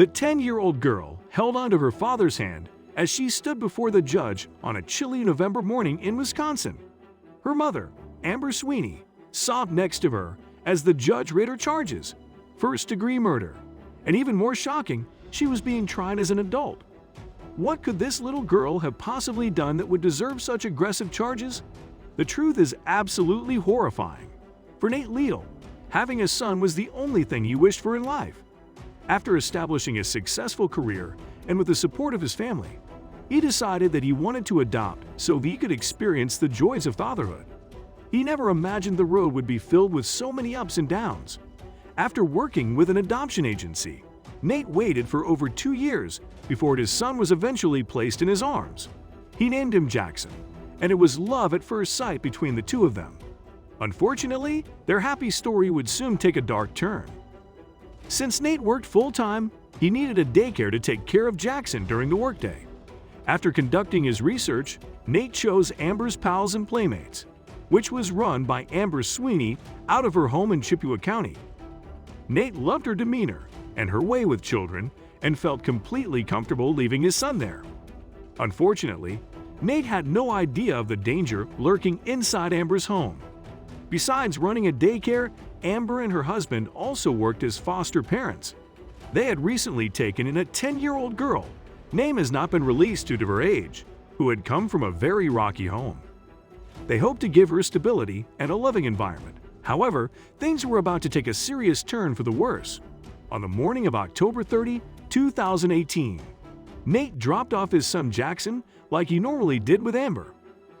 The 10-year-old girl held onto her father's hand as she stood before the judge on a chilly November morning in Wisconsin. Her mother, Amber Sweeney, sobbed next to her as the judge read her charges: first-degree murder, and even more shocking, she was being tried as an adult. What could this little girl have possibly done that would deserve such aggressive charges? The truth is absolutely horrifying. For Nate Leal, having a son was the only thing he wished for in life. After establishing a successful career and with the support of his family, he decided that he wanted to adopt so he could experience the joys of fatherhood. He never imagined the road would be filled with so many ups and downs. After working with an adoption agency, Nate waited for over 2 years before his son was eventually placed in his arms. He named him Jackson, and it was love at first sight between the two of them. Unfortunately, their happy story would soon take a dark turn. Since Nate worked full-time, he needed a daycare to take care of Jackson during the workday. After conducting his research, Nate chose Amber's Pals and Playmates, which was run by Amber Sweeney out of her home in Chippewa County. Nate loved her demeanor and her way with children and felt completely comfortable leaving his son there. Unfortunately, Nate had no idea of the danger lurking inside Amber's home. Besides running a daycare, Amber and her husband also worked as foster parents. They had recently taken in a 10-year-old girl, name has not been released due to her age, who had come from a very rocky home. They hoped to give her stability and a loving environment. However, things were about to take a serious turn for the worse. On the morning of October 30, 2018, Nate dropped off his son Jackson like he normally did with Amber.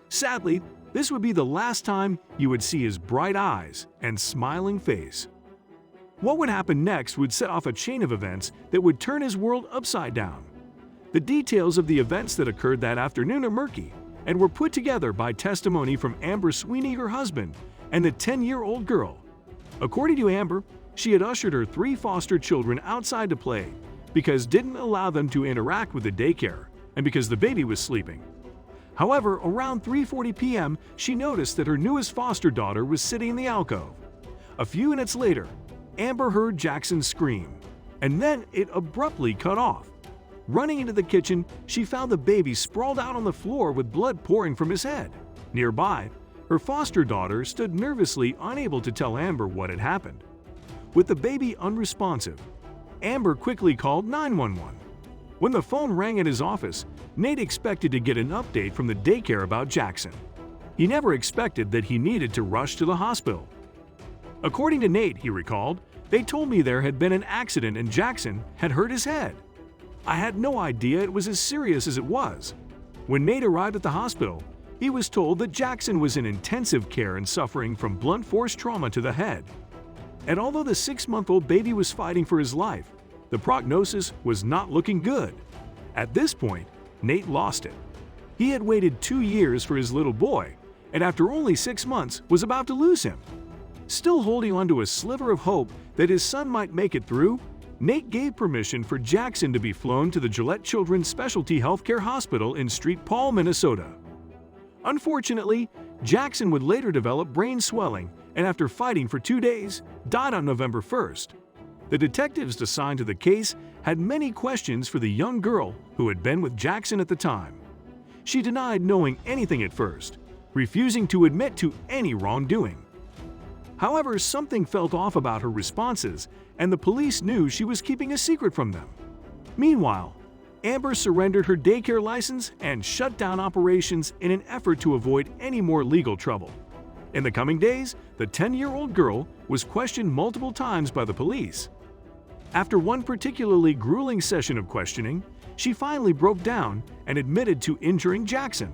Sadly, this would be the last time you would see his bright eyes and smiling face. What would happen next would set off a chain of events that would turn his world upside down. The details of the events that occurred that afternoon are murky and were put together by testimony from Amber Sweeney, her husband, and the 10-year-old girl. According to Amber, she had ushered her 3 foster children outside to play because didn't allow them to interact with the daycare and because the baby was sleeping. However, around 3:40 p.m., she noticed that her newest foster daughter was sitting in the alcove. A few minutes later, Amber heard Jackson scream, and then it abruptly cut off. Running into the kitchen, she found the baby sprawled out on the floor with blood pouring from his head. Nearby, her foster daughter stood nervously, unable to tell Amber what had happened. With the baby unresponsive, Amber quickly called 911. When the phone rang at his office, Nate expected to get an update from the daycare about Jackson. He never expected that he needed to rush to the hospital. According to Nate, he recalled, "They told me there had been an accident and Jackson had hurt his head. I had no idea it was as serious as it was." When Nate arrived at the hospital, he was told that Jackson was in intensive care and suffering from blunt force trauma to the head. And although the 6-month-old baby was fighting for his life, the prognosis was not looking good. At this point, Nate lost it. He had waited 2 years for his little boy, and after only 6 months was about to lose him. Still holding on to a sliver of hope that his son might make it through, Nate gave permission for Jackson to be flown to the Gillette Children's Specialty Healthcare Hospital in St. Paul, Minnesota. Unfortunately, Jackson would later develop brain swelling and after fighting for 2 days, died on November 1st. The detectives assigned to the case had many questions for the young girl who had been with Jackson at the time. She denied knowing anything at first, refusing to admit to any wrongdoing. However, something felt off about her responses, and the police knew she was keeping a secret from them. Meanwhile, Amber surrendered her daycare license and shut down operations in an effort to avoid any more legal trouble. In the coming days, the 10-year-old girl was questioned multiple times by the police. After one particularly grueling session of questioning, she finally broke down and admitted to injuring Jackson.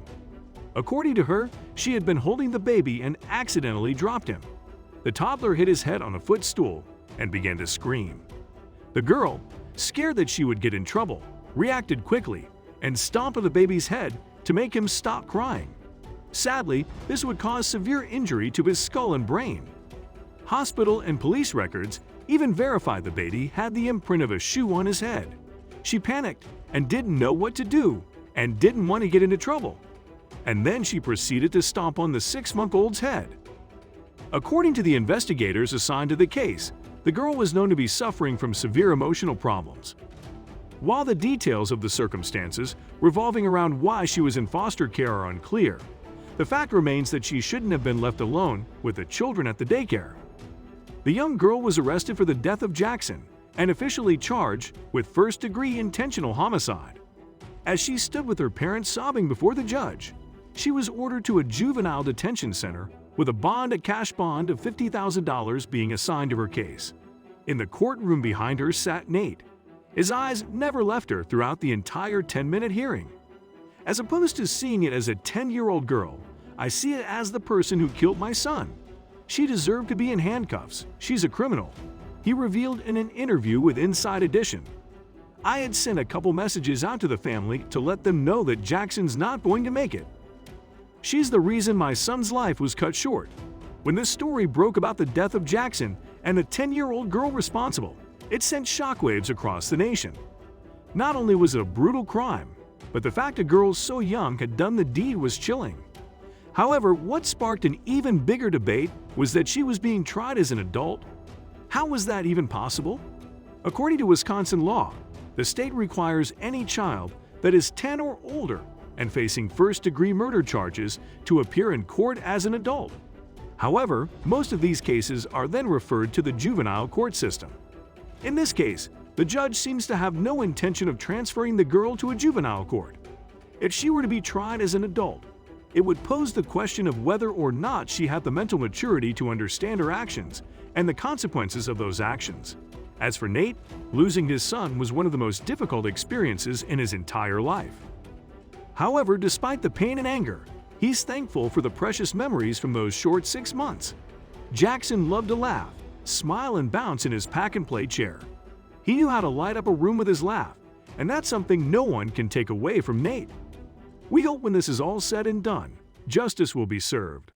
According to her, she had been holding the baby and accidentally dropped him. The toddler hit his head on a footstool and began to scream. The girl, scared that she would get in trouble, reacted quickly and stomped on the baby's head to make him stop crying. Sadly, this would cause severe injury to his skull and brain. Hospital and police records even verified the baby had the imprint of a shoe on his head. She panicked and didn't know what to do and didn't want to get into trouble. And then she proceeded to stomp on the 6-month-old's head. According to the investigators assigned to the case, the girl was known to be suffering from severe emotional problems. While the details of the circumstances revolving around why she was in foster care are unclear, the fact remains that she shouldn't have been left alone with the children at the daycare. The young girl was arrested for the death of Jackson and officially charged with first-degree intentional homicide. As she stood with her parents sobbing before the judge, she was ordered to a juvenile detention center with a cash bond of $50,000 being assigned to her case. In the courtroom behind her sat Nate. His eyes never left her throughout the entire 10-minute hearing. As opposed to seeing it as a 10-year-old girl, I see it as the person who killed my son. She deserved to be in handcuffs. She's a criminal, he revealed in an interview with Inside Edition. I had sent a couple messages out to the family to let them know that Jackson's not going to make it. She's the reason my son's life was cut short. When this story broke about the death of Jackson and the 10-year-old girl responsible, it sent shockwaves across the nation. Not only was it a brutal crime, but the fact a girl so young had done the deed was chilling. However, what sparked an even bigger debate was that she was being tried as an adult. How was that even possible? According to Wisconsin law, the state requires any child that is 10 or older and facing first-degree murder charges to appear in court as an adult. However, most of these cases are then referred to the juvenile court system. In this case, the judge seems to have no intention of transferring the girl to a juvenile court. If she were to be tried as an adult, it would pose the question of whether or not she had the mental maturity to understand her actions and the consequences of those actions. As for Nate, losing his son was one of the most difficult experiences in his entire life. However, despite the pain and anger, he's thankful for the precious memories from those short 6 months. Jackson loved to laugh, smile, and bounce in his pack-and-play chair. He knew how to light up a room with his laugh, and that's something no one can take away from Nate. We hope when this is all said and done, justice will be served.